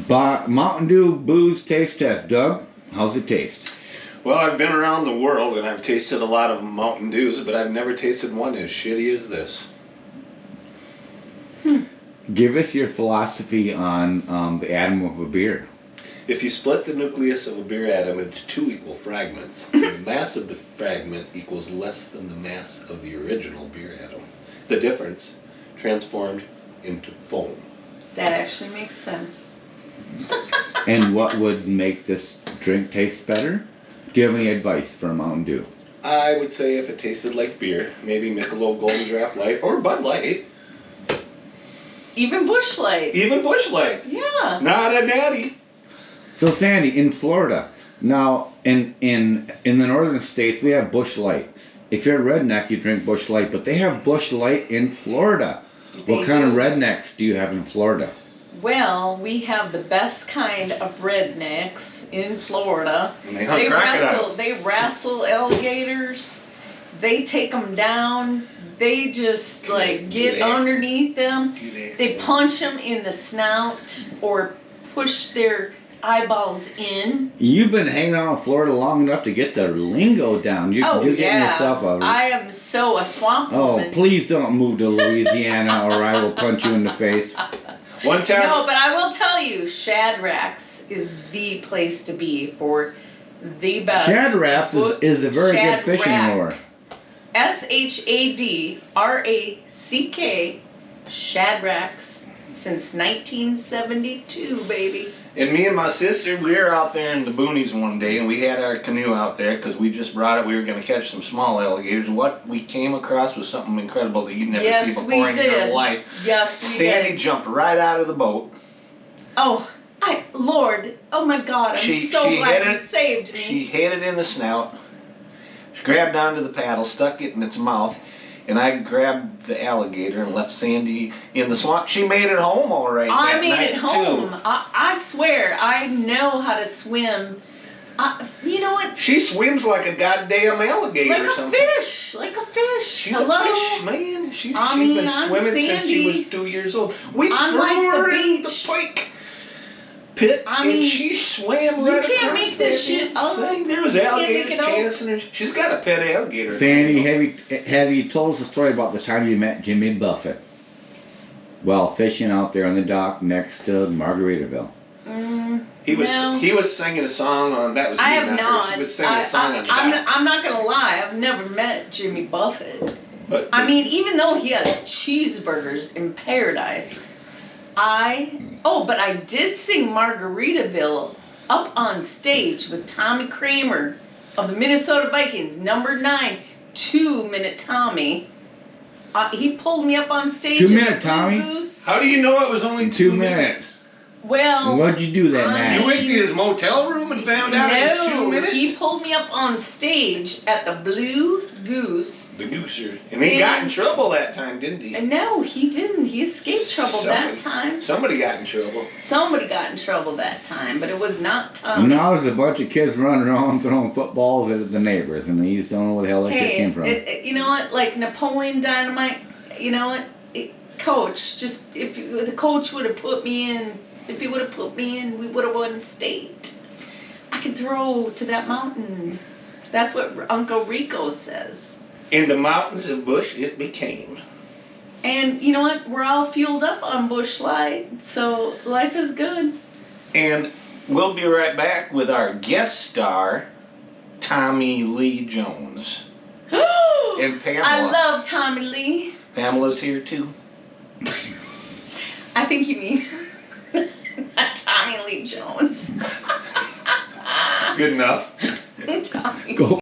Mountain Dew booze taste test. Doug, how's it taste? Well, I've been around the world and I've tasted a lot of Mountain Dews, but I've never tasted one as shitty as this. Give us your philosophy on the atom of a beer. If you split the nucleus of a beer atom into two equal fragments, the mass of the fragment equals less than the mass of the original beer atom. The difference transformed into foam. That actually makes sense. And what would make this drink taste better? Do you have any advice for a Mountain Dew? I would say if it tasted like beer, maybe Michelob Golden Draft Light or Bud Light. Even Busch Light. Even Busch Light. Yeah. Not a natty. So Sandy, in Florida, now in the northern states we have Busch Light. If you're a redneck, you drink Busch Light, but they have Busch Light in Florida. What kind of rednecks do you have in Florida? Well, we have the best kind of rednecks in Florida. And they hunt crocodiles. They wrestle alligators. They take them down. They just get underneath them. They punch them in the snout or push their eyeballs in. You've been hanging out in Florida long enough to get the lingo down. You're getting yourself a... I am so a swamp woman. Oh, please don't move to Louisiana or I will punch you in the face. One time. No, but I will tell you, Shadrack's is the place to be for the best. Shadrack's is a very good fishing lure. SHADRACK, Shadrack's, since 1972, baby. And me and my sister, we were out there in the boonies one day, and we had our canoe out there because we just brought it. We were going to catch some small alligators. What we came across was something incredible that you'd never see before in your life. Yes, we Sandy did. jumped right out of the boat. Oh, Lord. Oh, my God. I'm so glad you saved me. She hit it in the snout. She grabbed onto the paddle, stuck it in its mouth, and I grabbed the alligator and left Sandy in the swamp. She made it home all right. I made it home. Too. I swear, I know how to swim. You know what? She swims like a goddamn alligator like or something. Like a fish. She's Hello? a fish, man. She's been I'm swimming since Sandy. she was 2 years old. We I'm threw like her the in the beach. pike pit, and she swam right across You can't make this shit up. thing. There was alligators chasing her. She's got a pet alligator. Sandy, have you told us a story about the time you met Jimmy Buffett while fishing out there on the dock next to Margaritaville? He was singing a song on that was. I have not. not. He was singing a song on the dock. I'm not gonna lie. I've never met Jimmy Buffett. But I mean, even though he has cheeseburgers in paradise, but I did sing Margaritaville up on stage with Tommy Kramer of the Minnesota Vikings, number 9, 2-Minute Tommy. He pulled me up on stage. 2-Minute Tommy? Goose. How do you know it was only 2 minutes? Well, what'd you do that night? You went to his motel room and found out it was 2 minutes? He pulled me up on stage at the Blue Goose. The Gooser. And he got in trouble that time, didn't he? No, he didn't. He escaped trouble that time. Somebody got in trouble. Somebody got in trouble that time, but it was not Tommy. Now there's a bunch of kids running around throwing footballs at the neighbors, and they just don't know where the hell that shit came from. You know what? Like Napoleon Dynamite, you know what? Coach, just if the coach would have put me in, if he would have put me in, we would have won state. I could throw to that mountain. That's what Uncle Rico says. In the mountains of Busch, it became. And you know what? We're all fueled up on Busch Light, so life is good. And we'll be right back with our guest star, Tommy Lee Jones. And Pamela. I love Tommy Lee. Pamela's here too. I think you mean Tommy Lee Jones. Good enough. Tommy. Go